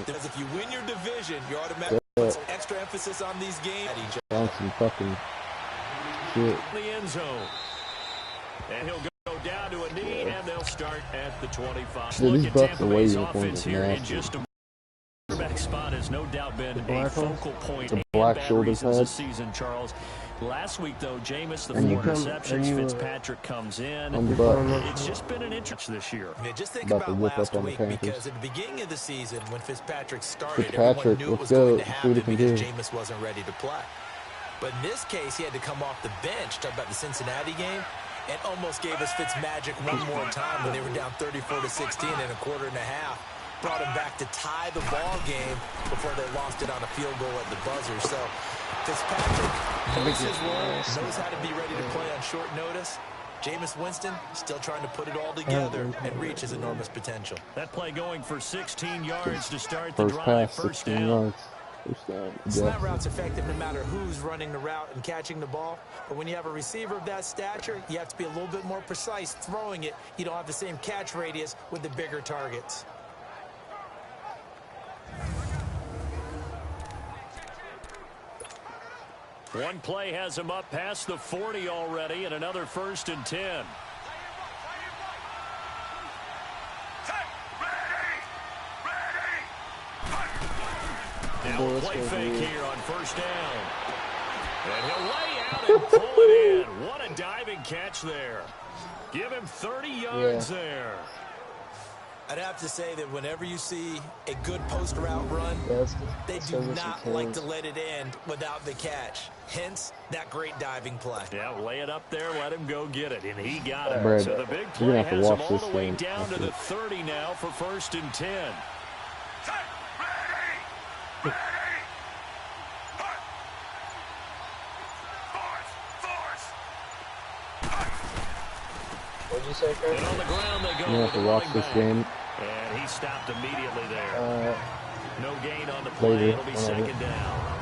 Because if you win your division, you're automatically put some extra emphasis on these games. Some fucking shit. The end zone. And he'll go down to a knee, and they'll start at the 25. Dude, Look these at Bucs Tampa away Bay's uniforms offense are here in nasty. just a quarterback spot has no doubt been a focal point the and black bad shoulder reasons pad. this season, Charles. Last week, though, Jameis, the And 4 interceptions, Fitzpatrick comes in. It's just been an interest this year. Yeah, just think about last week, because at the beginning of the season, when Fitzpatrick started, everyone knew it was going to happen because Jameis wasn't ready to play. But in this case, he had to come off the bench, talk about the Cincinnati game, and almost gave us Fitzmagic one more time when they were down 34-16 in a quarter and a half. Brought him back to tie the ball game before they lost it on a field goal at the buzzer. So Fitzpatrick knows his role, knows how to be ready to play on short notice. Jameis Winston still trying to put it all together and reach his enormous potential. That play going for 16 yards to start the First drive. pass, First 16 down. yards. Slant route's effective no matter who's running the route and catching the ball. But when you have a receiver of that stature, you have to be a little bit more precise throwing it. You don't have the same catch radius with the bigger targets. One play has him up past the 40 already, and another 1st and 10. Now a play fake here on 1st down. And he'll lay out and pull it in. What a diving catch there. Give him 30 yards there. I'd have to say that whenever you see a good post route run, they do not like to let it end without the catch. Hence, that great diving play. Yeah, lay it up there, let him go get it, and he got it. Brad, so the big play you're gonna have has to him watch all this the way game. down to the 30 now for 1st and 10. What'd you say, Chris? And on the ground they go. You have to watch this game. And he stopped immediately there. No gain on the play. Later, It'll be 2nd down.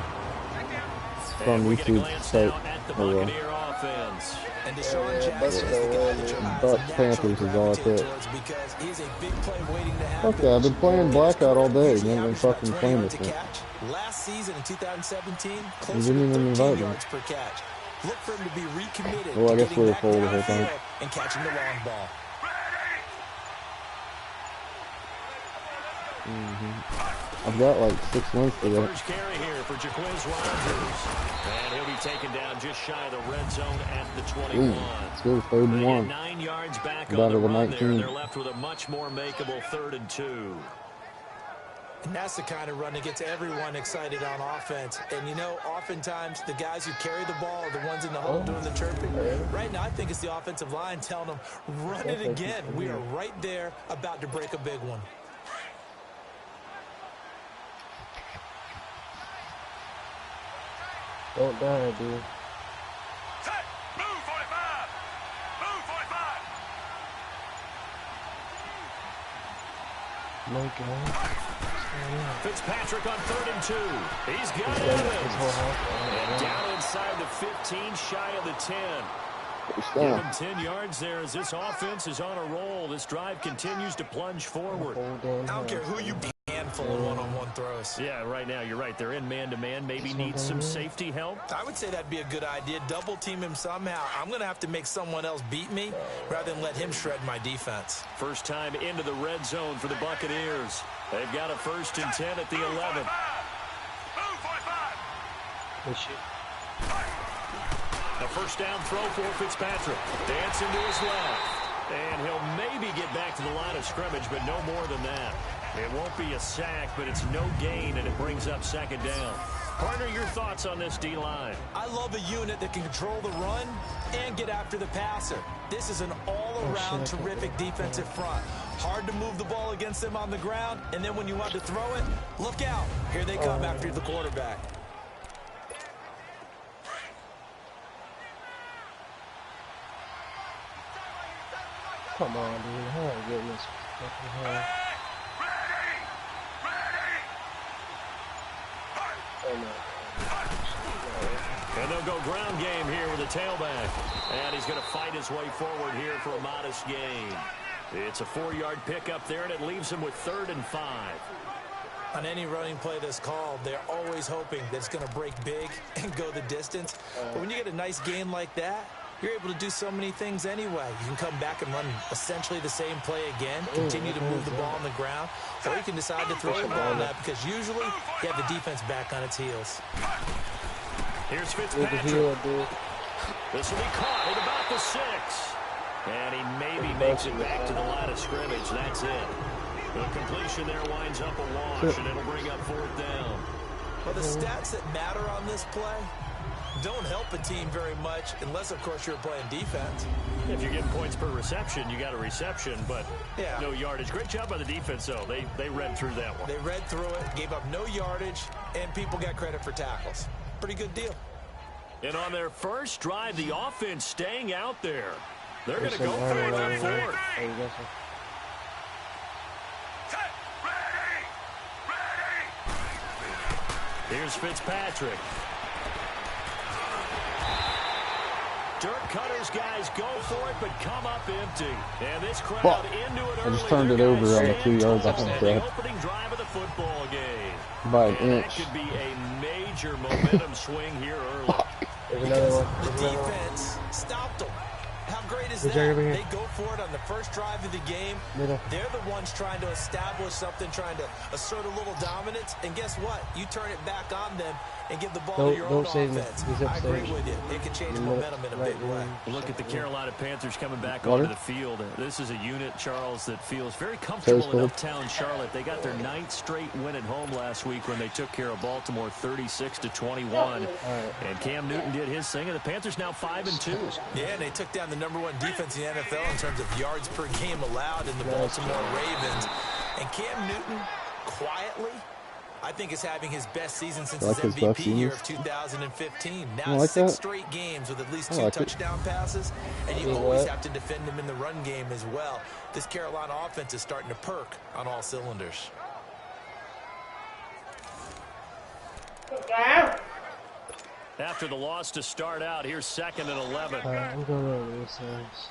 From We get a YouTube glance site. now at the Buccaneer offense. And Deshaun Jackson is the guy that you're Bucs Panthers is all I pick. because he's a big play waiting to happen. Okay, I've been playing Blackout all day. You haven't been fucking playing yards with a me. catch. Last season in 2017, You closer didn't to even 13 invite me. yards per catch. Look for him to be recommitted Well, I to guess getting we were back full the whole time. downfield and catching the long ball. I've got like 6 wins for that. First carry here for Jaquiz Rogers. And he'll be taken down just shy of the red zone at the 21. Let's go, 3rd and They 1. get 9 yards back Down on to the the run there. 19. They're left with a much more makeable 3rd and 2. And that's the kind of run that gets everyone excited on offense. And, you know, oftentimes the guys who carry the ball are the ones in the hole doing the chirping. Right now, I think it's the offensive line telling them, run it again. We are right there about to break a big one. Don't die, dude. Move 45! Move 45! My God. Fitzpatrick on 3rd and 2. He's got it. And down inside the 15, shy of the 10. Give him 10 yards there as this offense is on a roll. This drive continues to plunge forward. I don't care who you handful of one-on-one throws. Yeah, right now you're right. They're in man-to-man. Maybe need some safety help. I would say that'd be a good idea. Double team him somehow. I'm going to have to make someone else beat me rather than let him shred my defense. First time into the red zone for the Buccaneers. They've got a 1st and 10 at the 11. Move 45! Good shit. A 1st down throw for Fitzpatrick. Dancing to his left. And he'll maybe get back to the line of scrimmage, but no more than that. It won't be a sack, but it's no gain, and it brings up 2nd down. Partner, your thoughts on this D-line? I love a unit that can control the run and get after the passer. This is an all-around terrific defensive front. Hard to move the ball against them on the ground, and then when you want to throw it, look out. Here they come after the quarterback. Come on, dude. How am I getting this fucking hell? Oh, no. And they'll go ground game here with a tailback. And he's going to fight his way forward here for a modest gain. It's a 4-yard pickup there, and it leaves him with 3rd and 5. On any running play that's called, they're always hoping that it's going to break big and go the distance. But when you get a nice game like that, you're able to do so many things anyway. You can come back and run essentially the same play again, continue to move the ball on the ground, or you can decide to throw the ball now because usually you have the defense back on its heels. Here's Fitzpatrick. This will be caught at about the 6. And he maybe makes it back to the line of scrimmage. That's it. The completion there winds up a wash, and it'll bring up 4th down. Well, the stats that matter on this play don't help a team very much unless, of course, you're playing defense. If you're getting points per reception, you got a reception, but no yardage. Great job by the defense, though. They read through that one. They read through it, gave up no yardage, and people got credit for tackles. Pretty good deal. And on their first drive, the offense staying out there. They're going to go for it on 4th. Here's Fitzpatrick. Dirt Cutter's guys go for it, but come up empty. And this crowd into it early. I just turned it over on the 2 yards I can the opening drive of the football game. By an and inch. That could be a major momentum swing here early. There's another one. The defense stopped them. How great is that? They go for it on the first drive of the game. They're the ones trying to establish something, trying to assert a little dominance. And guess what? You turn it back on them and give the ball to your own offense. I agree with you. It can change momentum in a big way. Look at the Carolina Panthers coming back onto the field. This is a unit, Charles, that feels very comfortable in uptown Charlotte. They got their 9th straight win at home last week when they took care of Baltimore 36-21. And Cam Newton did his thing, and the Panthers now 5-2. Yeah, and they took down the #1 defense in the NFL in terms of yards per game allowed in the Baltimore Ravens. And Cam Newton, quietly, I think is having his best season since his MVP year of 2015. Now 6 straight games with at least 2 touchdown passes, and you always have to defend him in the run game as well. This Carolina offense is starting to perk on all cylinders. After the loss to start out, here's 2nd and 11. I'm going over this house.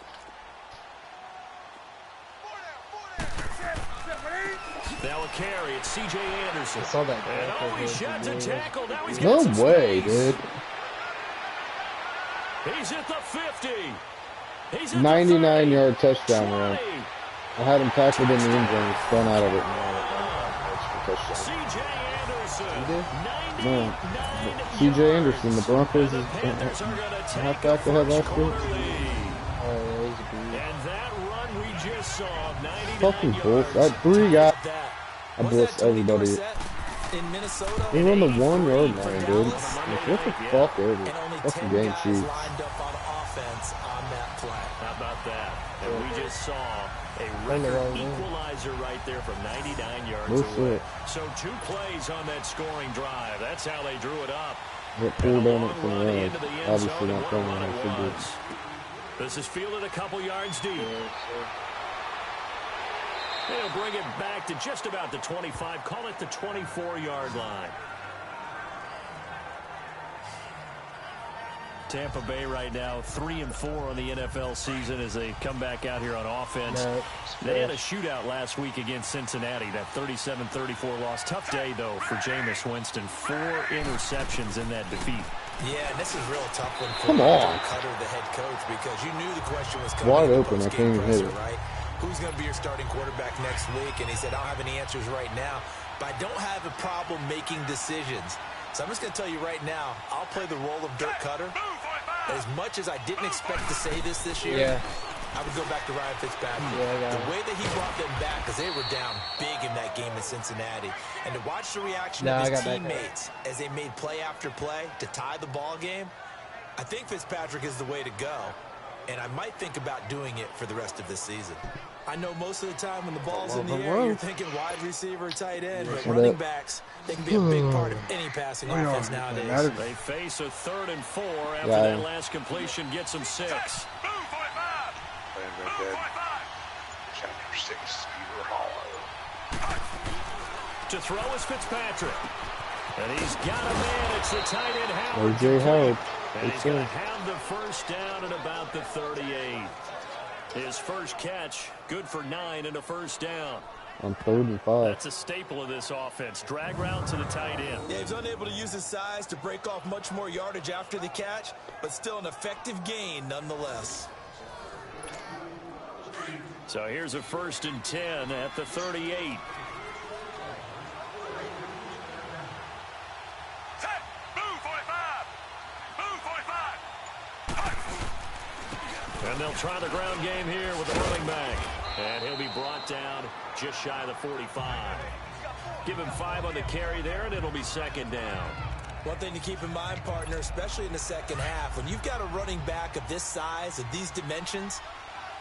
Now a carry. It's C.J. Anderson. I saw that. And he sheds a tackle. Now he's no got some way, space. dude. He's at the 50. He's at 99-yard touchdown run. I had him tackled in the end zone. He's thrown out of it. C.J. Anderson. No. C.J. Anderson, the Broncos is halfback they had last week. And that run we just saw, 99 fucking bullshit. I had 3 guys. I blitzed everybody. In Minnesota, They run the 1 yard line, dude. Like, what the fuck over? Fucking game sheets. lined up on offense on that play. How about that? And we just saw a record equalizer right there from 99 yards away. So 2 plays on that scoring drive. That's how they drew it up. Get pulled on it from the end. Obviously not coming on it. Should be. This is fielded a couple yards deep. They'll bring it back to just about the 25. Call it the 24-yard line. Tampa Bay right now 3-4 on the NFL season as they come back out here on offense. They had a shootout last week against Cincinnati, that 37-34 loss. Tough day, though, for Jameis Winston. 4 interceptions in that defeat. Yeah, and this is a real tough one for Cutter, the head coach, because you knew the question was coming. Wide open, I can't even hit it. Right? Who's going to be your starting quarterback next week? And he said, I don't have any answers right now, but I don't have a problem making decisions. So I'm just going to tell you right now, I'll play the role of Dirk Cutter. As much as I didn't expect to say this year, I would go back to Ryan Fitzpatrick. The way that he brought them back, because they were down big in that game in Cincinnati, and to watch the reaction of his teammates as they made play after play to tie the ball game, I think Fitzpatrick is the way to go. And I might think about doing it for the rest of this season. I know most of the time when the ball's in the air, you're thinking wide receiver, tight end, but running backs, they can be a big part of any passing offense nowadays. They face a 3rd and 4 after that last completion gets them 6. Chapter 6, to throw is Fitzpatrick. And he's got a man. It's the tight end, Howard. O.J. Howard. And he's going to have the first down at about the 38. His first catch, good for 9 and a first down. On 3rd and 5. That's a staple of this offense. Drag route to the tight end. Yeah, he's unable to use his size to break off much more yardage after the catch, but still an effective gain nonetheless. So here's a 1st and 10 at the 38. And they'll try the ground game here with the running back. And he'll be brought down just shy of the 45. Give him 5 on the carry there, and it'll be 2nd down. One thing to keep in mind, partner, especially in the second half, when you've got a running back of this size, of these dimensions,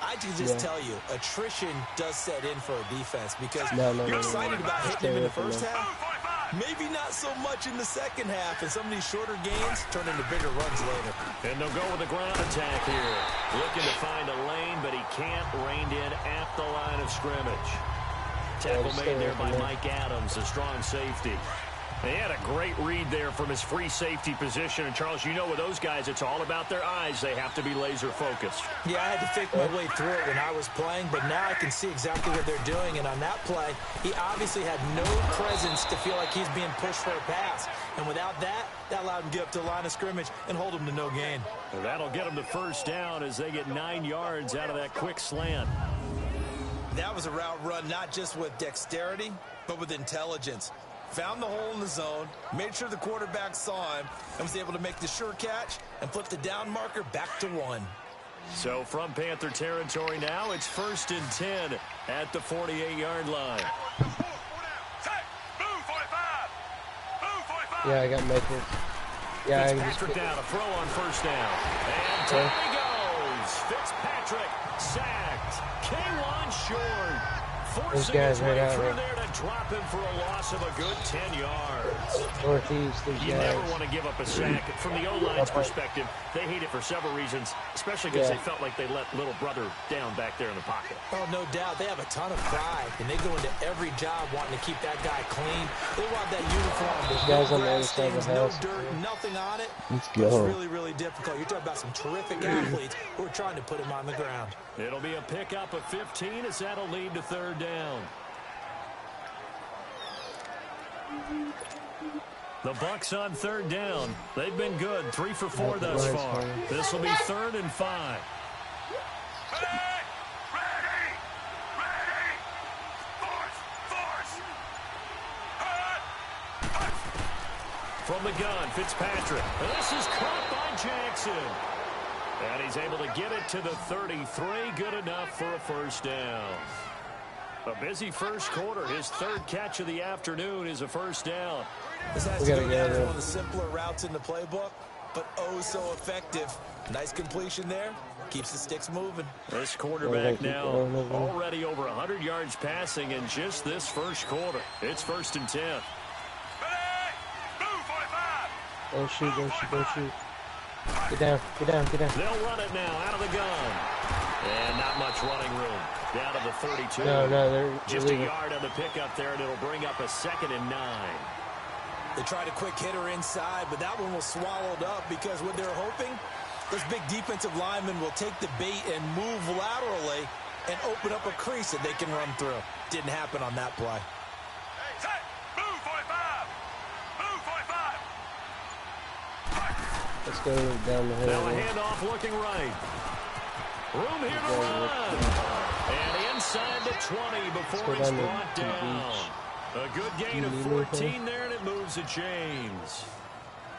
I can just tell you, attrition does set in for a defense because you're excited about hitting him in the first half. Maybe not so much in the second half, and some of these shorter gains turn into bigger runs later. And they'll go with a ground attack here. Looking to find a lane, but he can't. Reined in at the line of scrimmage. Tackle made there by Mike Adams, a strong safety. They had a great read there from his free safety position. And, Charles, you know with those guys, it's all about their eyes. They have to be laser-focused. Yeah, I had to think my way through it when I was playing, but now I can see exactly what they're doing. And on that play, he obviously had no presence to feel like he's being pushed for a pass. And without that, that allowed him to get up to the line of scrimmage and hold him to no gain. And that'll get him to 1st down as they get 9 yards out of that quick slant. That was a route run not just with dexterity, but with intelligence. Found the hole in the zone, made sure the quarterback saw him, and was able to make the sure catch and flip the down marker back to 1. So from Panther territory now, it's 1st and 10 at the 48-yard line. Yeah, I got Michael. Yeah, Fitzpatrick down, a throw on 1st down. And down he goes. Fitzpatrick sacked. K1 short. Forcing his way through there to drop him for a loss of a good 10 yards. Northeast, these You guys. never want to give up a sack. From the O-line's perspective, they hate it for several reasons, especially because they felt like they let little brother down back there in the pocket. Oh, no doubt. They have a ton of pride, and they go into every job wanting to keep that guy clean. They want that uniform. These guys on the other side of the house. No dirt, nothing on it. Let's It's go. really, really difficult. You're talking about some terrific athletes who are trying to put him on the ground. It'll be a pickup of 15 as that'll lead to 3rd down. The Bucs on 3rd down. They've been good, 3 for 4 thus far. This will be 3rd and 5. From the gun, Fitzpatrick. This is caught by Jackson. And he's able to get it to the 33. Good enough for a 1st down. A busy first quarter. His 3rd catch of the afternoon is a 1st down. This has to go down as one of the simpler routes in the playbook, but oh so effective. Nice completion there. Keeps the sticks moving. This quarterback now already over 100 yards passing in just this first quarter. It's 1st and 10. Don't shoot, don't shoot, don't shoot. Get down, get down, get down. They'll run it now out of the gun. And not much running room. Down to the 32. No, they're just a yard on the pickup there, and it'll bring up a 2nd and 9. They tried a quick hitter inside, but that one was swallowed up because what they're hoping, this big defensive lineman will take the bait and move laterally and open up a crease that they can run through. Didn't happen on that play. Let's go down the hill. Now a handoff looking right. Room here to run. And inside the 20 before it's brought down. A good gain of 14 there, and it moves the chains.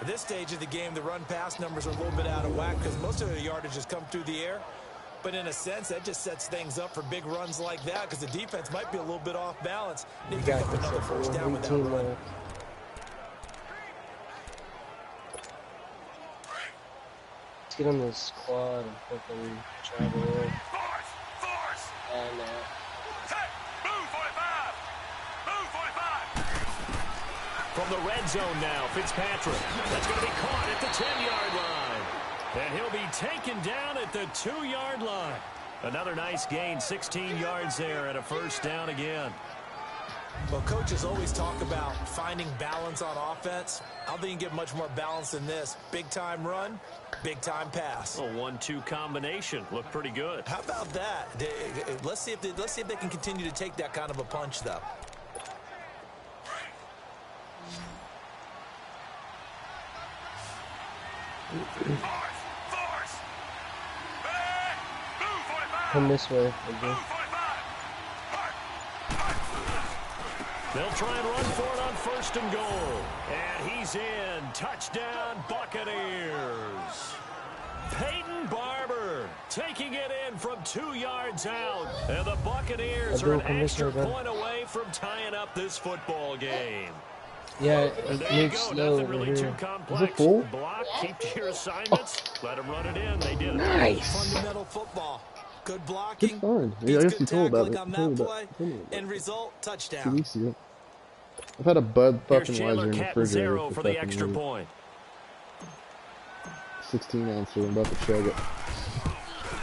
At this stage of the game, the run-pass numbers are a little bit out of whack because most of the yardage has come through the air. But in a sense, that just sets things up for big runs like that because the defense might be a little bit off balance. They pick up another 1st down with that run. Let's get on this quad and fucking travel in. And from the red zone now, Fitzpatrick. That's going to be caught at the 10-yard line. And he'll be taken down at the 2-yard line. Another nice gain, 16 yards there, and a 1st down again. Well, coaches always talk about finding balance on offense. I don't think you can get much more balance than this. Big-time run, big-time pass. A 1-2 combination. Looked pretty good. How about that? Let's see if they can continue to take that kind of a punch, though. Come this way. They'll try and run for it on 1st and goal. And he's in. Touchdown, Buccaneers. Peyton Barber taking it in from 2 yards out. And the Buccaneers are an extra point away from tying up this football game. Yeah, and there you go. Nothing really too complex. Is it full? Block, keep to your assignments. Let them run it in. They did it. Nice. Fundamental football. Good blocking. It's fine. Yeah, I guess you told about it. On that play. End result, touchdown. 2 weeks ago. I've had a Bud fucking Here's Weiser in the refrigerator for the extra point. 16 ounce, I'm about to chug it. I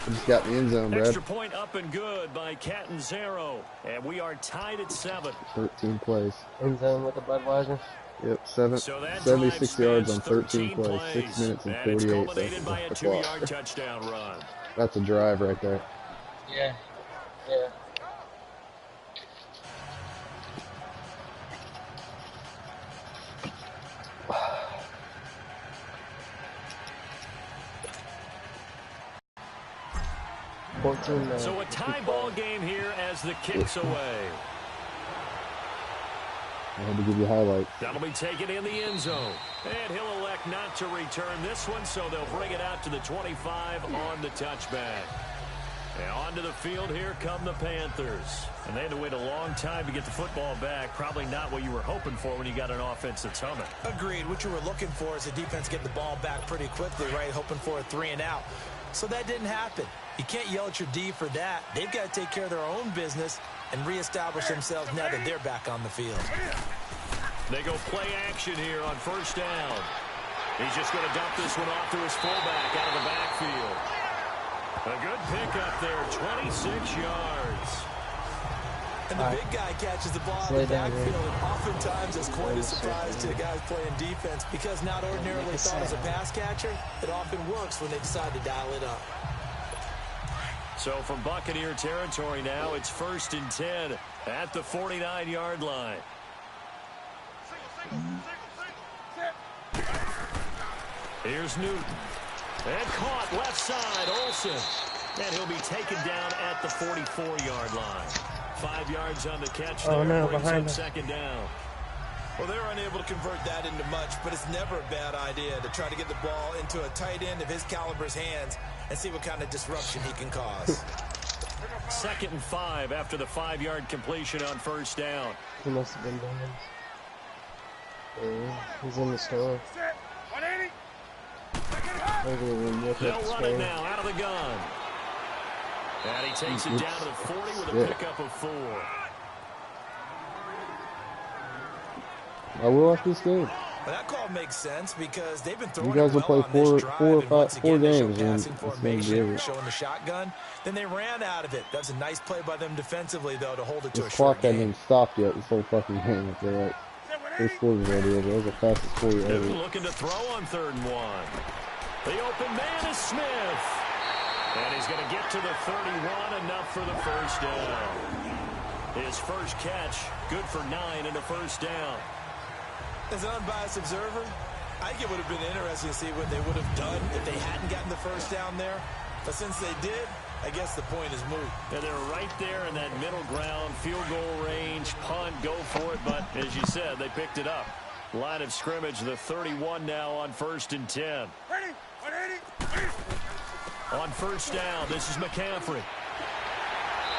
just got in the end zone, Brad. Extra point up and good by Catanzaro. And we are tied at 7. 13 plays. End zone with the Budweiser. Yep, 76 yards on 13 plays. 6 minutes and 48 seconds. By a 2-yard touchdown run. That's a drive right there. Yeah. Yeah. So a tie ball game here as the kick's away. I had to give you highlights. That'll be taken in the end zone. And he'll elect not to return this one, so they'll bring it out to the 25 on the touchback. And onto the field, here come the Panthers. And they had to wait a long time to get the football back. Probably not what you were hoping for when you got an offense that's humming. Agreed. What you were looking for is the defense getting the ball back pretty quickly, right? Hoping for a 3 and out. So that didn't happen. You can't yell at your D for that. They've got to take care of their own business and reestablish themselves now that they're back on the field. They go play action here on 1st down. He's just going to dump this one off to his fullback out of the backfield. A good pickup there, 26 yards. And the big guy catches the ball out of the backfield, and oftentimes it's quite a surprise to the guys playing defense because not ordinarily thought as a pass catcher. It often works when they decide to dial it up. So from Buccaneer territory now, it's 1st and 10 at the 49-yard line. Here's Newton. And caught left side, Olsen. And he'll be taken down at the 44-yard line. 5 yards on the catch there. Oh, no, brings behind up 2nd down. Well, they're unable to convert that into much, but it's never a bad idea to try to get the ball into a tight end of his caliber's hands and see what kind of disruption he can cause. 2nd and 5 after the 5-yard completion on 1st down. He must have been done. He's in the store. They'll run it now out of the gun. And he takes it down to the 40 with a pickup of 4. I will after this game. But that call makes sense because they've been throwing you guys will well play on four games in and formation, showing the shotgun. Then they ran out of it. That's a nice play by them defensively, though, to hold it to a short clock game. hasn't even stopped yet. This whole fucking game. If they're like 3 quarters already over. That was the fastest quarter ever. Looking to throw on 3rd and 1. The open man is Smith. And he's going to get to the 31, enough for the 1st down. His first catch, good for 9 and a 1st down. As an unbiased observer, I think it would have been interesting to see what they would have done if they hadn't gotten the 1st down there. But since they did, I guess the point is moot. And they're right there in that middle ground, field goal range, punt, go for it. But as you said, they picked it up. Line of scrimmage, the 31 now on 1st and 10. On 1st down, this is McCaffrey.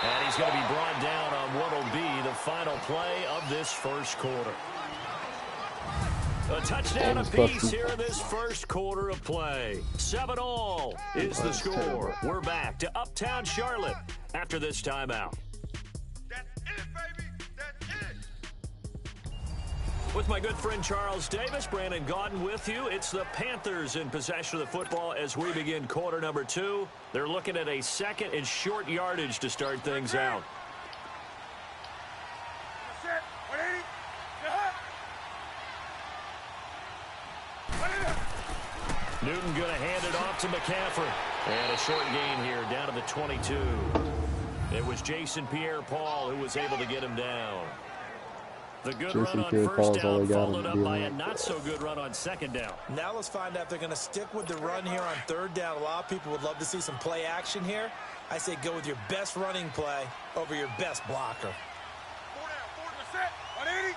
And he's going to be brought down on what will be the final play of this 1st quarter. A touchdown apiece here in this 1st quarter of play. 7-all is the score. We're back to Uptown Charlotte after this timeout. That's it, baby. That's it. With my good friend Charles Davis, Brandon Gaudin with you. It's the Panthers in possession of the football as we begin quarter number 2. They're looking at a 2nd and short yardage to start things out. Newton going to hand it off to McCaffrey. And a short gain here, down to the 22. It was Jason Pierre-Paul who was able to get him down. The good run on first down followed up by a not-so-good run on second down. Now let's find out if they're going to stick with the run here on third down. A lot of people would love to see some play action here. I say go with your best running play over your best blocker. 180.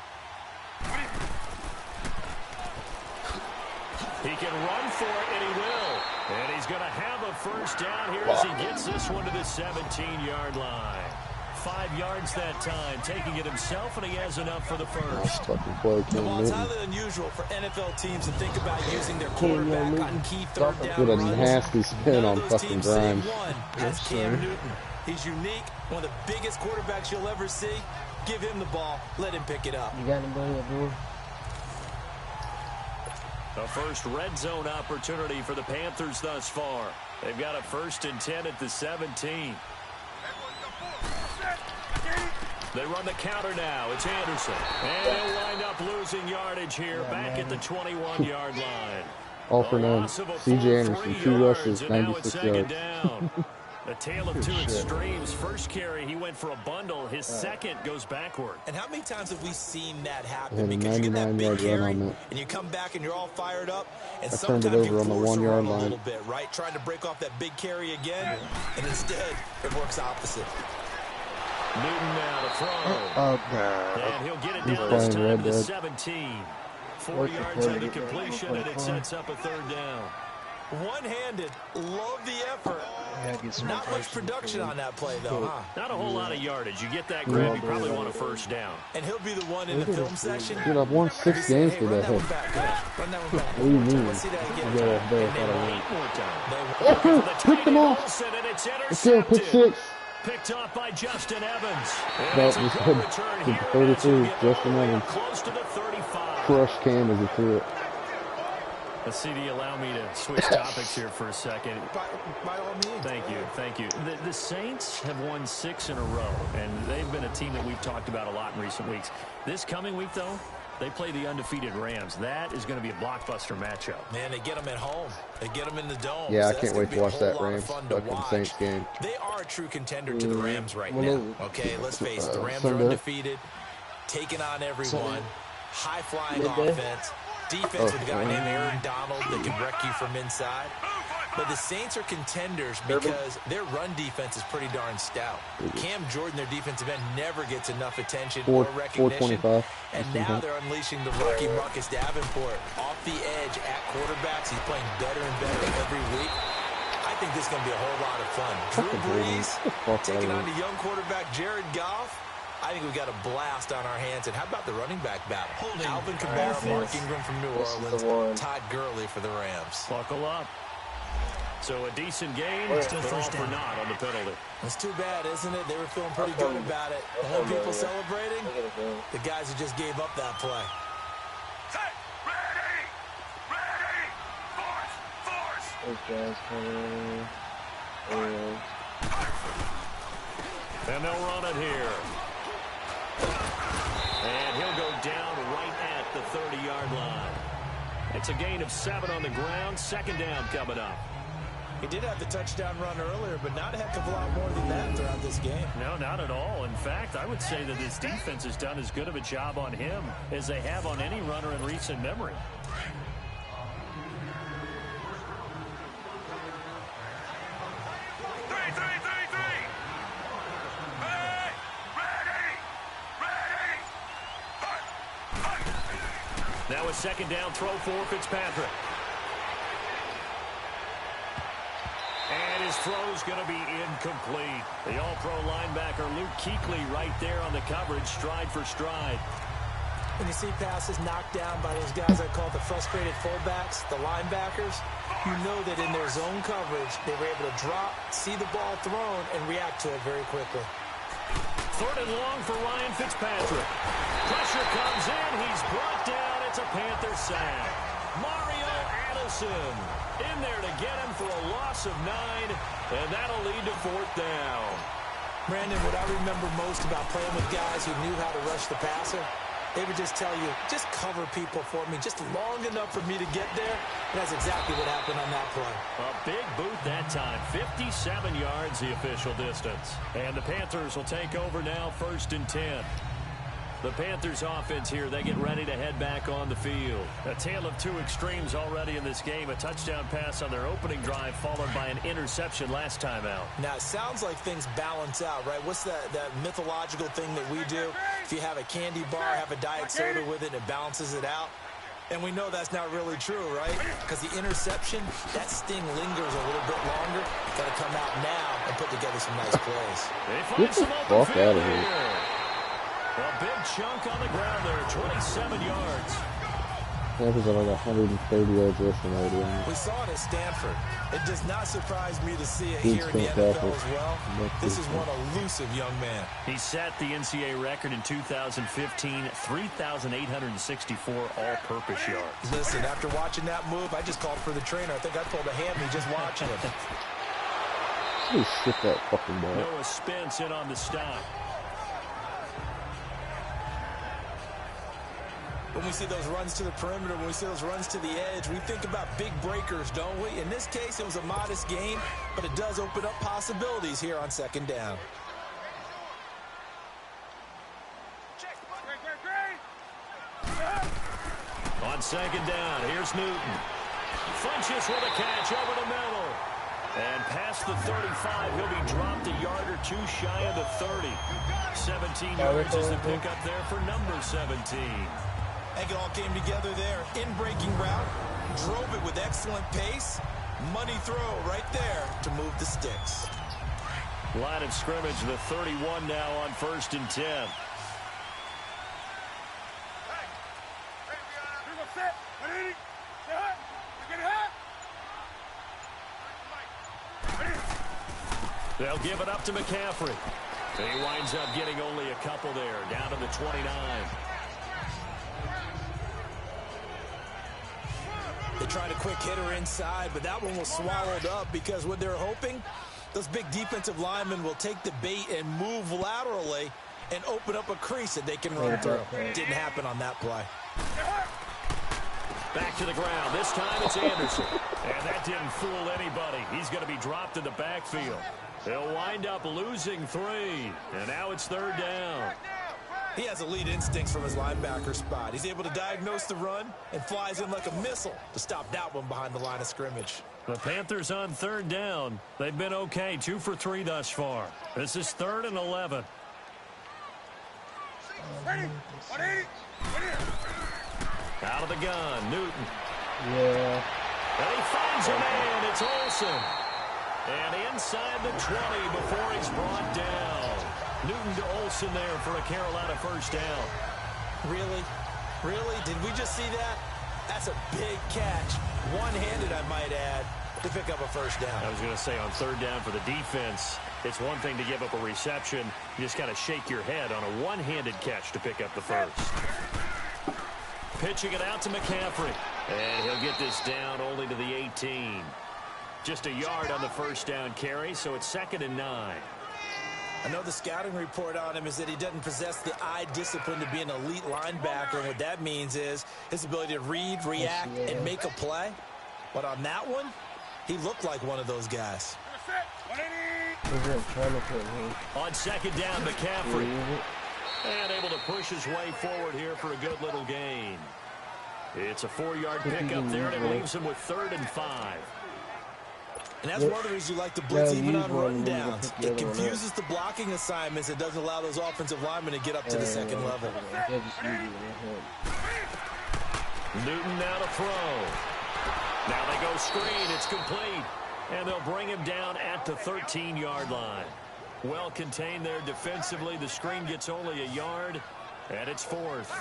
He can run for it, and he will. And he's going to have a first down here as he gets this one to the 17-yard line. 5 yards that time, taking it himself, and he has enough for the first. Well, it's highly unusual for NFL teams to think about using their quarterback on key third down runs. With a nasty spin on fucking Grimes. That's Cam Newton. He's unique, one of the biggest quarterbacks you'll ever see. Give him the ball, let him pick it up. You got anybody up there? The first red zone opportunity for the Panthers thus far. They've got a 1st and 10 at the 17. They run the counter now. It's Anderson. And they'll wind up losing yardage here back at the 21-yard line. All for none. C.J. Anderson, 2 rushes, 96 yards. A tale of two extremes. First carry, he went for a bundle. His second goes backward. And how many times have we seen that happen? Because you get that big carry, and you come back and you're all fired up, and sometimes you force the run a little bit, right? Trying to break off that big carry again, and instead it works opposite. Newton now to throw. And he'll get it down this time to 17. 4 yards on the completion, and it sets up a 3rd down. One-handed, love the effort. Not much production on that play, though, huh? Not a whole lot of yardage. You get that grab, you probably want a first down. And he'll be the one in the film section. Dude, I've won 6 games for that hit. Run that one back. What do you mean? Let's see that again. Pick them off. Let's go, pick 6. Picked off by Justin Evans. That was good. 33, Justin Evans. Close to the 35. Crushed Cam as he threw it. Let's see, do you allow me to switch topics here for a second? By all means. Thank you. The Saints have won 6 in a row, and they've been a team that we've talked about a lot in recent weeks. This coming week, though, they play the undefeated Rams. That is going to be a blockbuster matchup. Man, they get them at home. They get them in the dome. Yeah, so I can't wait to watch that Rams fucking Saints game. They are a true contender to the Rams right now. Okay, let's face it. The Rams are undefeated, taking on everyone, high-flying offense. Defense with a guy named Aaron Donald that can wreck you from inside. But the Saints are contenders because their run defense is pretty darn stout. Cam Jordan, their defensive end, never gets enough attention or recognition. And now they're unleashing the rookie Marcus Davenport off the edge at quarterbacks. He's playing better and better every week. I think this is going to be a whole lot of fun. Drew Brees taking on the young quarterback Jared Goff. I think we've got a blast on our hands. And how about the running back battle? Alvin Kamara, Mark Ingram from New Orleans, Todd Gurley for the Rams. Buckle up. So a decent game, but all for naught on the penalty. It's too bad, isn't it? They were feeling pretty good about it. The whole people celebrating, the guys who just gave up that play. And they'll run it here. And he'll go down right at the 30-yard line. It's a gain of 7 on the ground. 2nd down coming up. He did have the touchdown run earlier, but not a heck of a lot more than that throughout this game. No, not at all. In fact, I would say that this defense has done as good of a job on him as they have on any runner in recent memory. Now a 2nd down throw for Fitzpatrick. And his throw's going to be incomplete. The all-pro linebacker Luke Kuechly right there on the coverage, stride for stride. When you see passes knocked down by those guys I call the frustrated fullbacks, the linebackers, you know that in their zone coverage, they were able to drop, see the ball thrown, and react to it very quickly. 3rd and long for Ryan Fitzpatrick. Pressure comes in. He's brought down. It's a Panther sack. Mario Addison in there to get him for a loss of 9, and that'll lead to 4th down. Brandon, what I remember most about playing with guys who knew how to rush the passer, they would just tell you, just cover people for me, just long enough for me to get there. And that's exactly what happened on that play. A big boot that time, 57 yards the official distance. And the Panthers will take over now, 1st and 10. The Panthers offense here, they get ready to head back on the field. A tale of two extremes already in this game. A touchdown pass on their opening drive followed by an interception last time out. Now, it sounds like things balance out, right? What's that mythological thing that we do? If you have a candy bar, have a diet soda with it, it balances it out. And we know that's not really true, right? Because the interception, that sting lingers a little bit longer. Got to come out now and put together some nice plays. Get the fuck out of here. A big chunk on the ground there, 27 yards. Panthers are like 130 yards rushing already. We saw it at Stanford. It does not surprise me to see it here in the NFL as well. This is one elusive young man. He set the NCAA record in 2015, 3,864 all-purpose yards. Listen, after watching that move, I just called for the trainer. I think I pulled a hammy just watching it. Please shit that fucking ball. Noah Spence in on the stop. When we see those runs to the perimeter, when we see those runs to the edge, we think about big breakers, don't we? In this case, it was a modest gain, but it does open up possibilities here on 2nd down. On 2nd down, here's Newton. Funches with a catch over the middle. And past the 35, he'll be dropped a yard or two shy of the 30. 17 yards is the pickup there for number 17. I think it all came together there. In-breaking route, drove it with excellent pace. Money throw right there to move the sticks. Line of scrimmage, the 31 now on 1st and 10. They'll give it up to McCaffrey. He winds up getting only a couple there, down to the 29. They tried a quick hitter inside, but that one was swallowed up because what they're hoping, those big defensive linemen will take the bait and move laterally and open up a crease that they can run through. Didn't happen on that play. Back to the ground. This time it's Anderson. And that didn't fool anybody. He's going to be dropped in the backfield. They'll wind up losing 3. And now it's 3rd down. He has elite instincts from his linebacker spot. He's able to diagnose the run and flies in like a missile to stop that one behind the line of scrimmage. The Panthers on 3rd down. They've been okay, 2 for 3 thus far. This is 3rd and 11. Out of the gun, Newton. Yeah. And he finds a man. It's Olsen. And inside the 20 before he's brought down. Newton to Olsen there for a Carolina 1st down. Really? Really? Did we just see that? That's a big catch. One-handed, I might add, to pick up a 1st down. I was going to say on 3rd down for the defense, it's one thing to give up a reception. You just got to shake your head on a one-handed catch to pick up the 1st. Pitching it out to McCaffrey. And he'll get this down only to the 18. Just a yard on the 1st down carry, so it's 2nd and 9. I know the scouting report on him is that he doesn't possess the eye discipline to be an elite linebacker. And what that means is his ability to read, react, and make a play. But on that one, he looked like one of those guys. On 2nd down, McCaffrey. And able to push his way forward here for a good little gain. It's a 4-yard pickup there, and it leaves him with 3rd and 5. And that's one of the reasons you like to blitz even on rundowns. It confuses the blocking assignments. It doesn't allow those offensive linemen to get up to the 2nd level. Newton now to throw. Now they go screen. It's complete. And they'll bring him down at the 13-yard line. Well contained there defensively. The screen gets only a yard, and it's 4th.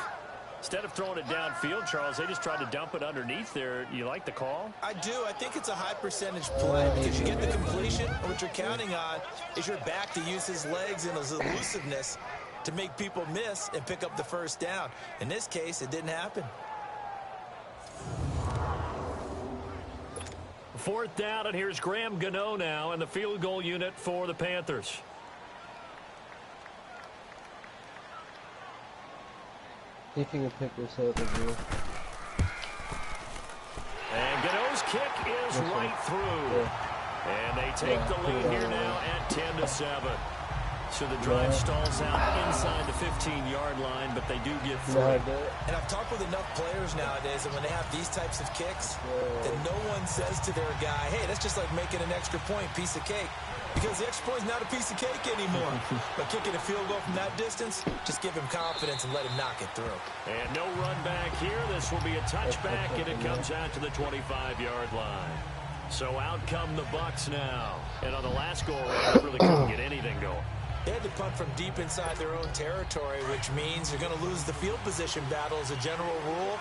Instead of throwing it downfield, Charles, they just tried to dump it underneath there. You like the call? I do. I think it's a high-percentage play because you get the completion. And what you're counting on is your back to use his legs and his elusiveness to make people miss and pick up the 1st down. In this case, it didn't happen. 4th down, and here's Graham Gano now in the field goal unit for the Panthers. See if you can pick this up as well. And Gano's kick is right through. Yeah. And they take the lead here now at 10-7. So the drive stalls out inside the 15-yard line, but they do get through. And I've talked with enough players nowadays that when they have these types of kicks, that no one says to their guy, hey, that's just like making an extra point, piece of cake. Because the extra point is not a piece of cake anymore. But kicking a field goal from that distance, just give him confidence and let him knock it through. And no run back here. This will be a touchback, and it comes out to the 25-yard line. So out come the Bucs now. And on the last go-around, really couldn't get anything going. They had to punt from deep inside their own territory, which means you're going to lose the field position battle as a general rule.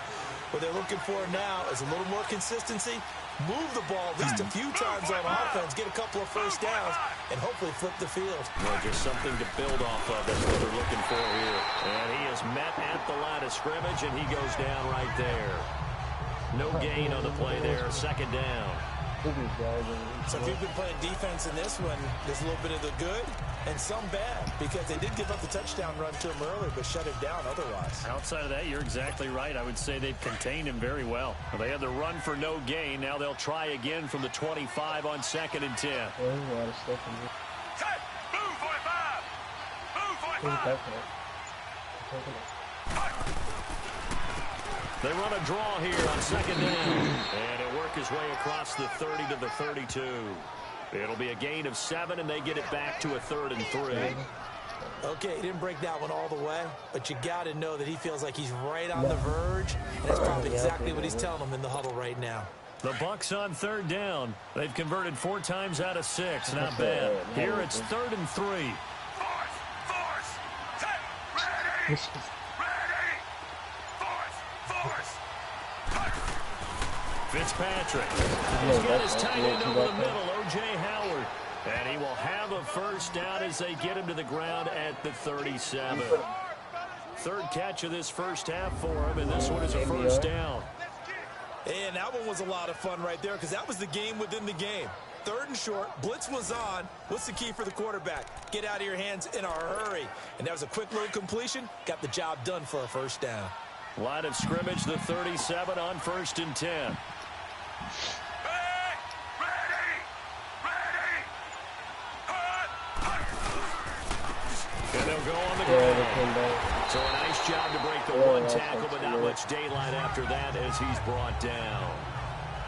What they're looking for now is a little more consistency, move the ball at least a few times on offense, get a couple of first downs, and hopefully flip the field. Well, just something to build off of. That's what they're looking for here. And he is met at the line of scrimmage, and he goes down right there. No gain on the play there, second down. So if you've been playing defense in this one, there's a little bit of the good and some bad, because they did give up the touchdown run to him earlier, but shut it down otherwise. Outside of that, you're exactly right. I would say they've contained him very well. They had the run for no gain. Now they'll try again from the 25 on 2nd and 10. Set! Move 45! Move 45! They run a draw here on 2nd down. And it'll work his way across the 30 to the 32. It'll be a gain of 7, and they get it back to a 3rd and 3. Okay, he didn't break that one all the way, but you got to know that he feels like he's right on the verge, and that's probably exactly what he's telling them in the huddle right now. The Bucs on 3rd down. They've converted 4 times out of 6. Not bad. Here it's 3rd and 3. Force! Set! Ready! Ready! Force! Fitzpatrick. He's got his tight end over the middle, O.J. Howard. And he will have a first down as they get him to the ground at the 37. 3rd catch of this first half for him, and this one is a first down. And that one was a lot of fun right there, because that was the game within the game. 3rd and short, blitz was on. What's the key for the quarterback? Get out of your hands in a hurry. And that was a quick little completion. Got the job done for a first down. Line of scrimmage, the 37 on 1st and 10. And they'll go on the ground. So a nice job to break the one tackle, but not much daylight after that as he's brought down.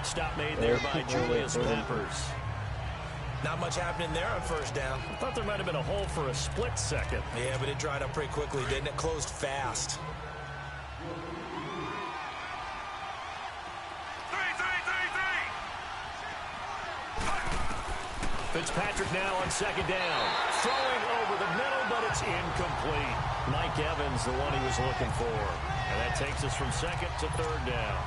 Stop made there by Julius Peppers. Not much happening there on first down. I thought there might have been a hole for a split second. Yeah, but it dried up pretty quickly, didn't it? Closed fast. Fitzpatrick now on 2nd down. Throwing over the middle, but it's incomplete. Mike Evans, the one he was looking for. And that takes us from 2nd to 3rd down.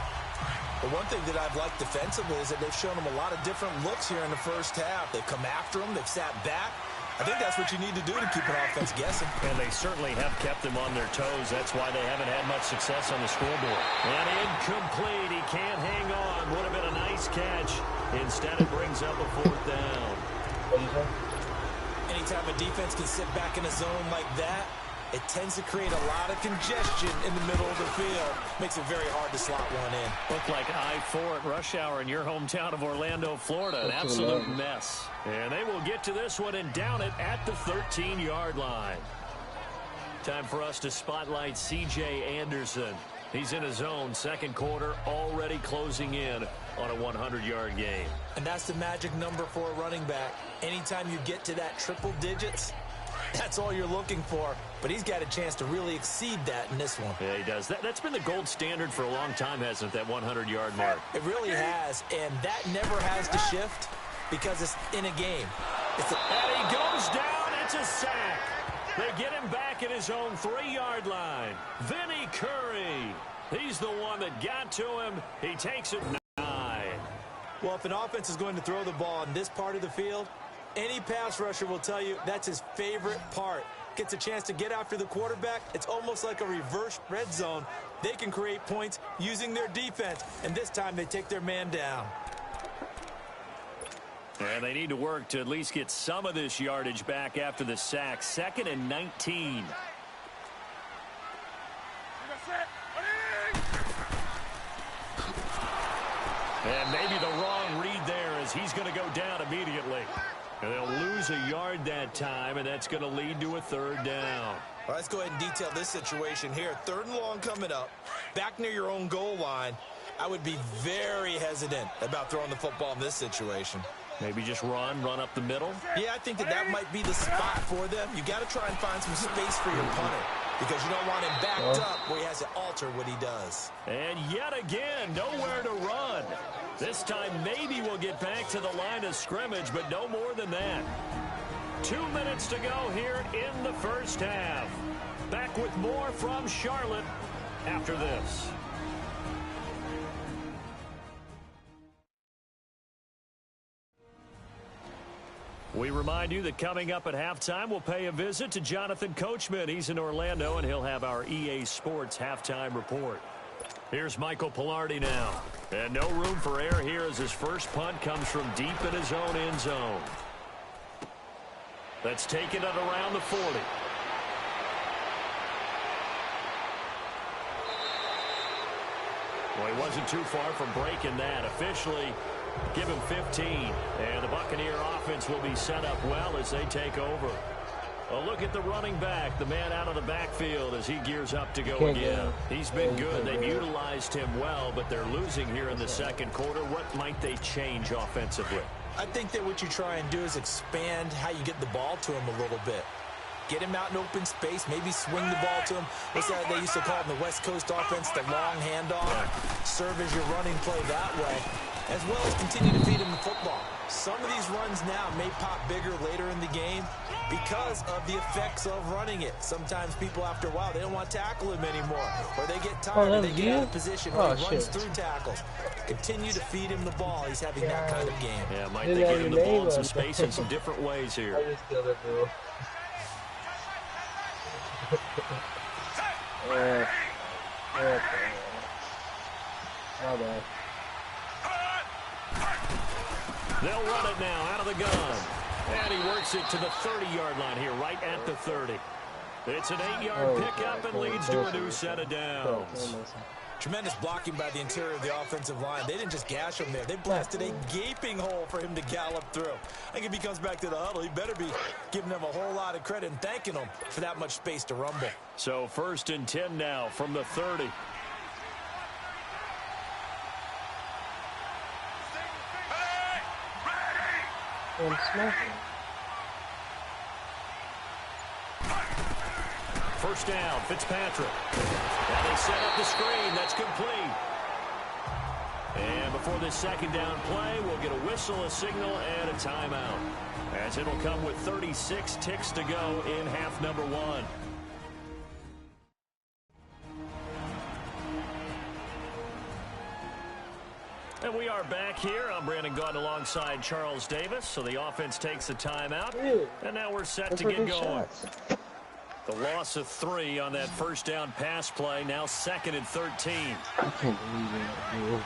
The one thing that I've liked defensively is that they've shown him a lot of different looks here in the first half. They've come after him. They've sat back. I think that's what you need to do to keep an offense guessing. And they certainly have kept them on their toes. That's why they haven't had much success on the scoreboard. And incomplete. He can't hang on. Would have been a nice catch. Instead, it brings up a 4th down. Anytime a defense can sit back in a zone like that, it tends to create a lot of congestion in the middle of the field. Makes it very hard to slot one in. Looked like I-4 at rush hour in your hometown of Orlando, Florida. An absolute mess. And they will get to this one and down it at the 13-yard line. Time for us to spotlight C.J. Anderson. He's in his own 2nd quarter, already closing in on a 100-yard game. And that's the magic number for a running back. Anytime you get to that triple digits, that's all you're looking for. But he's got a chance to really exceed that in this one. Yeah, he does. That's been the gold standard for a long time, hasn't it, that 100-yard mark? It really has, and that never has to shift because it's in a game. And he goes down. It's a sack. They get him back at his own 3-yard line. Vinny Curry. He's the one that got to him. He takes it 9. Well, if an offense is going to throw the ball in this part of the field, any pass rusher will tell you that's his favorite part. Gets a chance to get after the quarterback. It's almost like a reverse red zone. They can create points using their defense, and this time they take their man down. And they need to work to at least get some of this yardage back after the sack. 2nd and 19. And maybe the wrong read there as he's going to go down immediately. And they'll lose a yard that time, and that's going to lead to a third down. All right, let's go ahead and detail this situation here. 3rd and long coming up, back near your own goal line. I would be very hesitant about throwing the football in this situation. Maybe just run up the middle? Yeah, I think that might be the spot for them. You got to try and find some space for your punter because you don't want him backed up where he has to alter what he does. And yet again, nowhere to run. This time maybe we'll get back to the line of scrimmage, but no more than that. 2 minutes to go here in the first half. Back with more from Charlotte after this. We remind you that coming up at halftime, we'll pay a visit to Jonathan Coachman. He's in Orlando, and he'll have our EA Sports halftime report. Here's Michael Pilardi now. And no room for error here as his first punt comes from deep in his own end zone. Let's take it at around the 40. Well, he wasn't too far from breaking that. Officially, give him 15. And the Buccaneer offense will be set up well as they take over. A look at the running back, the man out of the backfield as he gears up to go again. He's been good. They've utilized him well, but they're losing here in the second quarter. What might they change offensively? I think that what you try and do is expand how you get the ball to him a little bit. Get him out in open space, maybe swing the ball to him. What's that they used to call it in the West Coast offense, the long handoff? Serve as your running play that way, as well as continue to feed him the football. Some of these runs now may pop bigger later in the game because of the effects of running it. Sometimes people, after a while, they don't want to tackle him anymore, or they get tired and they get out of position or he runs through tackles. Continue to feed him the ball. He's having that kind of game. Yeah, might they get him the ball in some space in some different ways here. They'll run it now out of the gun. And he works it to the 30-yard line here, right at the 30. It's an 8-yard pickup and leads to a new set of downs. Tremendous blocking by the interior of the offensive line. They didn't just gash him there. They blasted a gaping hole for him to gallop through. I think if he comes back to the huddle, he better be giving them a whole lot of credit and thanking them for that much space to rumble. So 1st and 10 now from the 30. First down, Fitzpatrick. And they set up the screen. That's complete. And before this second down play, we'll get a whistle, a signal, and a timeout. As it'll come with 36 ticks to go in half number 1. And we are back here. I'm Brandon Gaunt alongside Charles Davis. So the offense takes a timeout. And now we're set to get going. The loss of 3 on that first down pass play. Now 2nd and 13. I can't believe it.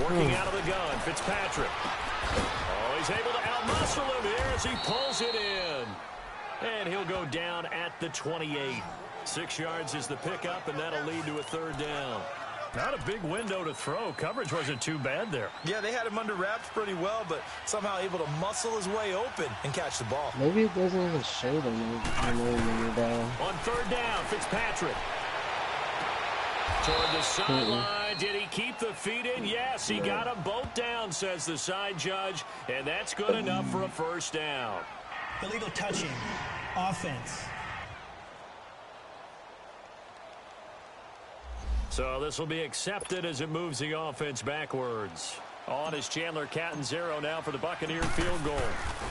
Working out of the gun, Fitzpatrick. Oh, he's able to outmuscle him here as he pulls it in. And he'll go down at the 28. 6 yards is the pickup, and that'll lead to a third down. Not a big window to throw. Coverage wasn't too bad there. Yeah, they had him under wraps pretty well, but somehow able to muscle his way open and catch the ball. Maybe it doesn't even show them when you're down. On third down, Fitzpatrick. Toward the sideline. Did he keep the feet in? Yes, he got them both down, says the side judge, and that's good enough for a first down. Illegal touching. Offense. So this will be accepted as it moves the offense backwards. On is Chandler Catanzaro now for the Buccaneer field goal.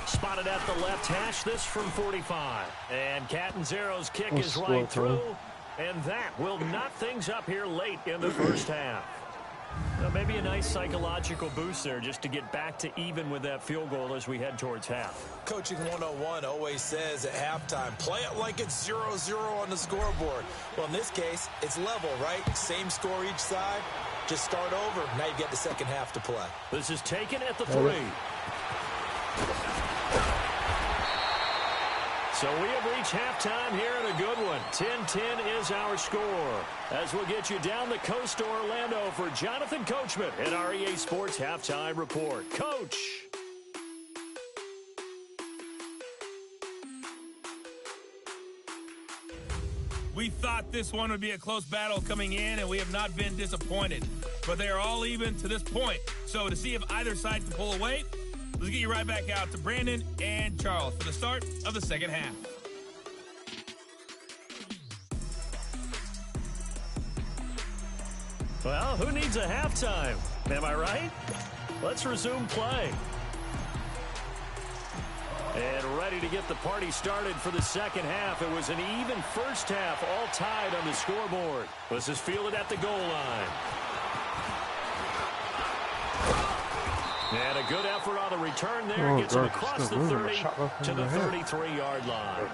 Spotted at the left hash, this from 45. And Catanzaro's kick is right through. And that will knot things up here late in the first half. Now, maybe a nice psychological boost there just to get back to even with that field goal as we head towards half. Coaching 101 always says at halftime, play it like it's 0-0 on the scoreboard. Well, in this case, it's level, right? Same score each side. Just start over. Now you get the second half to play. This is taken at the 3. So we have reached halftime here in a good one. 10-10 is our score. As we'll get you down the coast to Orlando for Jonathan Coachman in our EA Sports Halftime Report. Coach. We thought this one would be a close battle coming in, and we have not been disappointed. But they are all even to this point. So to see if either side can pull away, let's get you right back out to Brandon and Charles for the start of the second half. Well, who needs a halftime? Am I right? Let's resume play. And ready to get the party started for the second half. It was an even first half, all tied on the scoreboard. This is fielded at the goal line. And a good effort on the return there. Gets him across the 30 to the 33-yard line.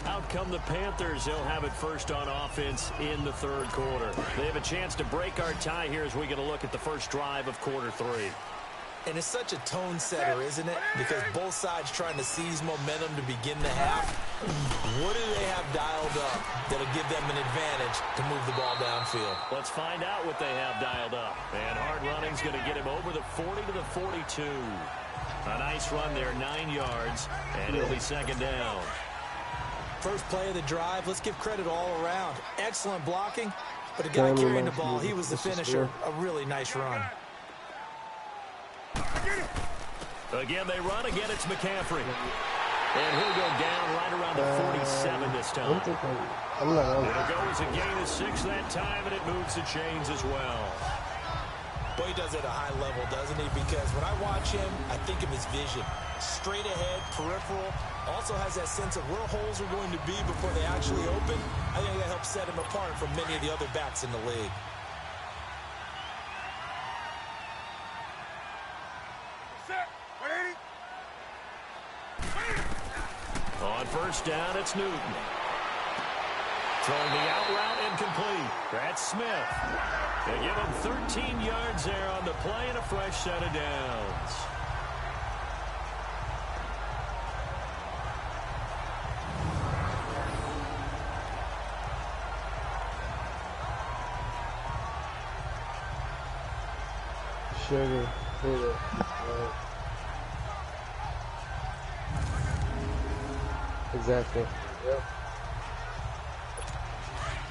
Out come the Panthers. They'll have it first on offense in the third quarter. They have a chance to break our tie here as we get a look at the first drive of quarter 3. And it's such a tone setter, isn't it? Because both sides trying to seize momentum to begin the half. What do they have dialed up that'll give them an advantage to move the ball downfield? Let's find out what they have dialed up. And hard running's going to get him over the 40 to the 42. A nice run there, 9 yards, and it'll be second down. First play of the drive, let's give credit all around. Excellent blocking, but the guy carrying the ball, he was the finisher. A really nice run. Again, they run. Again, it's McCaffrey. And he'll go down right around the 47 this time. It'll go as a gain of 6 that time, and it moves the chains as well. Boy, he does it at a high level, doesn't he? Because when I watch him, I think of his vision. Straight ahead, peripheral. Also has that sense of where holes are going to be before they actually open. I think that helps set him apart from many of the other backs in the league. On first down, it's Newton. Throwing the out route incomplete. That's Smith. They give him 13 yards there on the play and a fresh set of downs. Sugar. Exactly. Yep.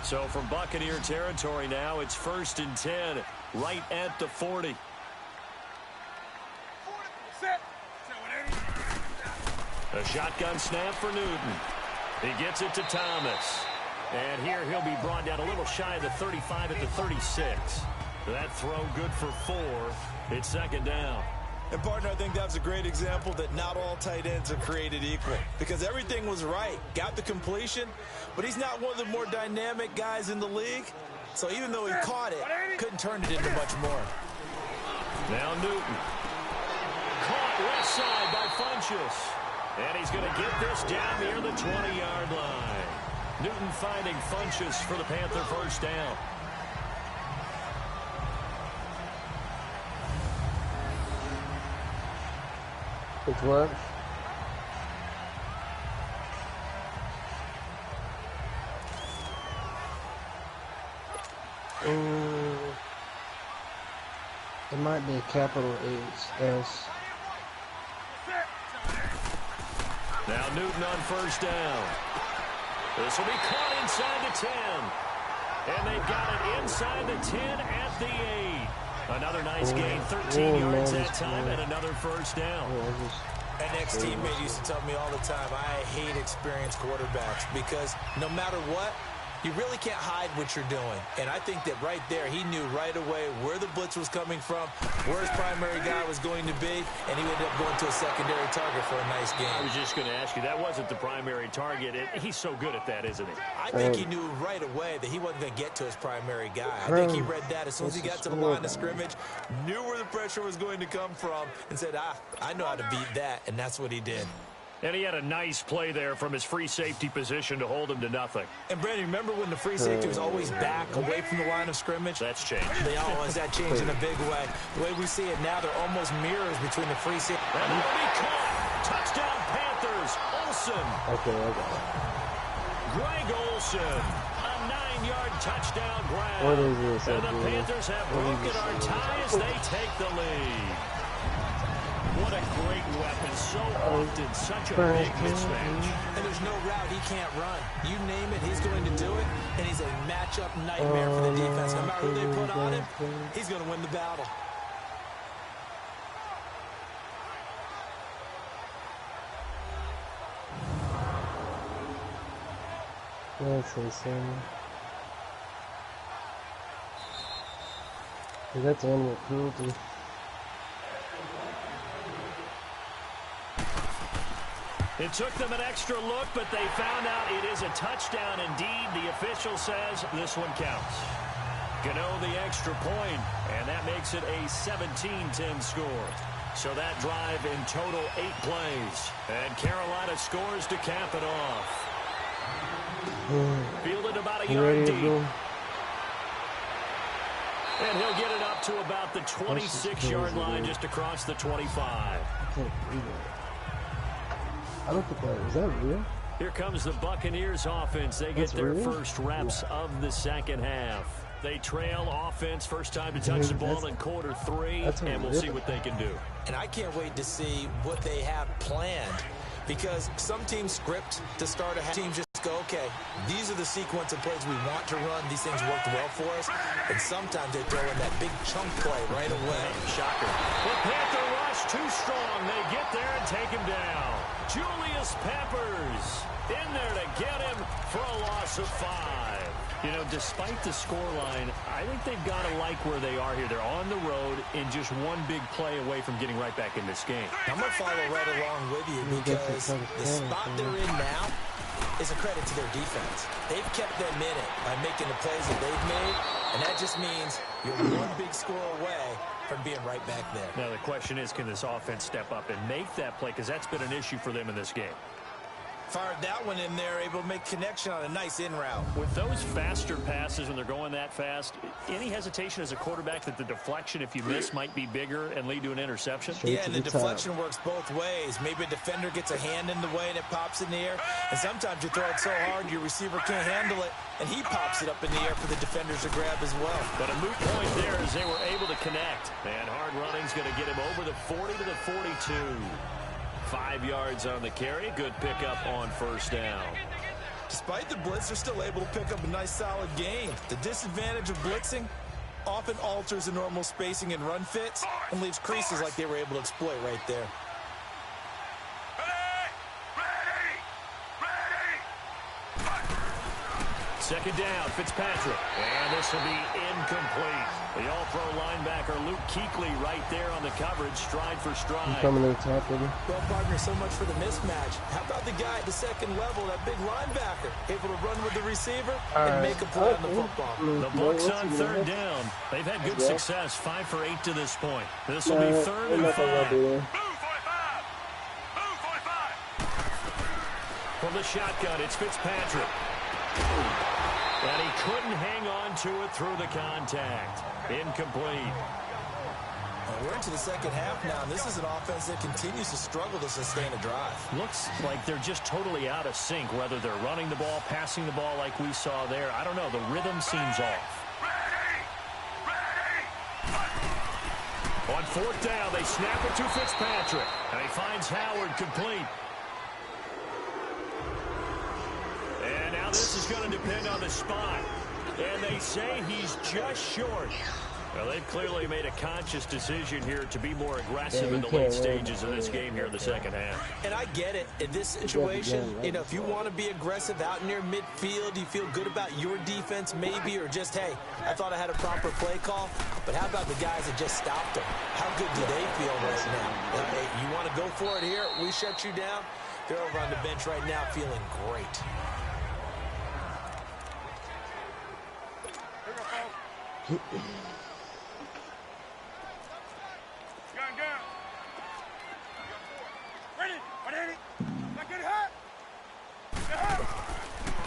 So from Buccaneer territory now, it's 1st and 10, right at the 40. A shotgun snap for Newton. He gets it to Thomas. And here he'll be brought down a little shy of the 35 at the 36. That throw good for 4. It's second down. And, partner, I think that was a great example that not all tight ends are created equal. Because everything was right. Got the completion, but he's not one of the more dynamic guys in the league. So even though he caught it, couldn't turn it into much more. Now Newton. Caught left side by Funchess. And he's going to get this down near the 20-yard line. Newton finding Funchess for the Panther first down. It's what? It might be a capital S. Now Newton on first down. This will be caught inside the 10. And they've got it inside the 10 at the 8. Another nice gain, 13 yards that time, and another first down. An ex-teammate used to tell me all the time, I hate experienced quarterbacks because no matter what, you really can't hide what you're doing. And I think that right there, he knew right away where the blitz was coming from, where his primary guy was going to be, and he ended up going to a secondary target for a nice game. I was just going to ask you, that wasn't the primary target. He's so good at that, isn't he? I think he knew right away that he wasn't going to get to his primary guy. I think he read that as soon as he got to the line of scrimmage, knew where the pressure was going to come from, and said, I know how to beat that, and that's what he did. And he had a nice play there from his free safety position to hold him to nothing. And, Brandon, remember when the free safety was always back away from the line of scrimmage? That's changed. They always that changed in a big way. The way we see it now, they're almost mirrors between the free safety. And will be caught. Touchdown. Olsen. Okay, I got it. Greg Olsen, a 9-yard touchdown grab. What is this? And the Panthers have broken our tie as they take the lead. What a great weapon. So often, such a big mismatch. And there's no route he can't run. You name it, he's going to do it. And he's a matchup nightmare for the defense. No matter who they put on him, he's going to win the battle. That's insane. Dude, that's animal cruelty. It took them an extra look, but they found out it is a touchdown indeed. The official says this one counts. Gano the extra point, and that makes it a 17-10 score. So that drive in total 8 plays. And Carolina scores to cap it off. Fielded about a yard deep. And he'll get it up to about the 26-yard line, just across the 25. I can't believe it. I don't think that is that real? Here comes the Buccaneers offense. They get their first reps of the second half. They trail offense, first time to touch the ball in quarter 3, and we'll see what they can do. And I can't wait to see what they have planned, because some teams script to start a half. Teams just go, okay, these are the sequence of plays we want to run. These things worked well for us. And sometimes they throw in that big chunk play right away. Shocker. The Panther rush too strong. They get there and take him down. Julius Peppers in there to get him for a loss of 5. You know, despite the scoreline, I think they've got to like where they are here. They're on the road and just one big play away from getting right back in this game. I'm going to follow right along with you, because the spot they're in now is a credit to their defense. They've kept them in it by making the plays that they've made, and that just means you're one big score away from being right back there. Now the question is, can this offense step up and make that play, because that's been an issue for them in this game. Fired that one in there, able to make connection on a nice in route. With those faster passes, when they're going that fast, any hesitation as a quarterback that the deflection, if you miss, might be bigger and lead to an interception? Yeah, and the deflection works both ways. Maybe a defender gets a hand in the way and it pops in the air. And sometimes you throw it so hard your receiver can't handle it, and he pops it up in the air for the defenders to grab as well. But a moot point there as they were able to connect. And hard running's going to get him over the 40 to the 42. 5 yards on the carry. Good pickup on first down. Despite the blitz, they're still able to pick up a nice solid gain. The disadvantage of blitzing often alters the normal spacing and run fits and leaves creases like they were able to exploit right there. Second down, Fitzpatrick. And this will be incomplete. The all-pro linebacker Luke Kuechly right there on the coverage, stride for stride. Coming to the top, baby. Well, partner, so much for the mismatch. How about the guy at the second level, that big linebacker, able to run with the receiver and make a play on the football? The Bucs on third down. They've had good success, 5 for 8 to this point. This will be 3rd and 5. From the shotgun, it's Fitzpatrick. And he couldn't hang on to it through the contact. Incomplete. We're into the second half now, and this is an offense that continues to struggle to sustain a drive. Looks like they're just totally out of sync, whether they're running the ball, passing the ball like we saw there. I don't know. The rhythm seems off. On fourth down, they snap it to Fitzpatrick. And he finds Howard complete. And now this is going to depend on the spot. And they say he's just short. Well, they've clearly made a conscious decision here to be more aggressive in the late stages of this game here in the second half. And I get it. In this situation, you know, if you want to be aggressive out near midfield, you feel good about your defense maybe, or just, hey, I thought I had a proper play call. But how about the guys that just stopped them? How good do they feel right now? Hey, you want to go for it here? We shut you down. They're over on the bench right now feeling great.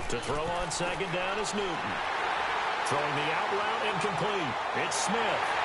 To throw on second down is Newton. Throwing the out route incomplete. It's Smith.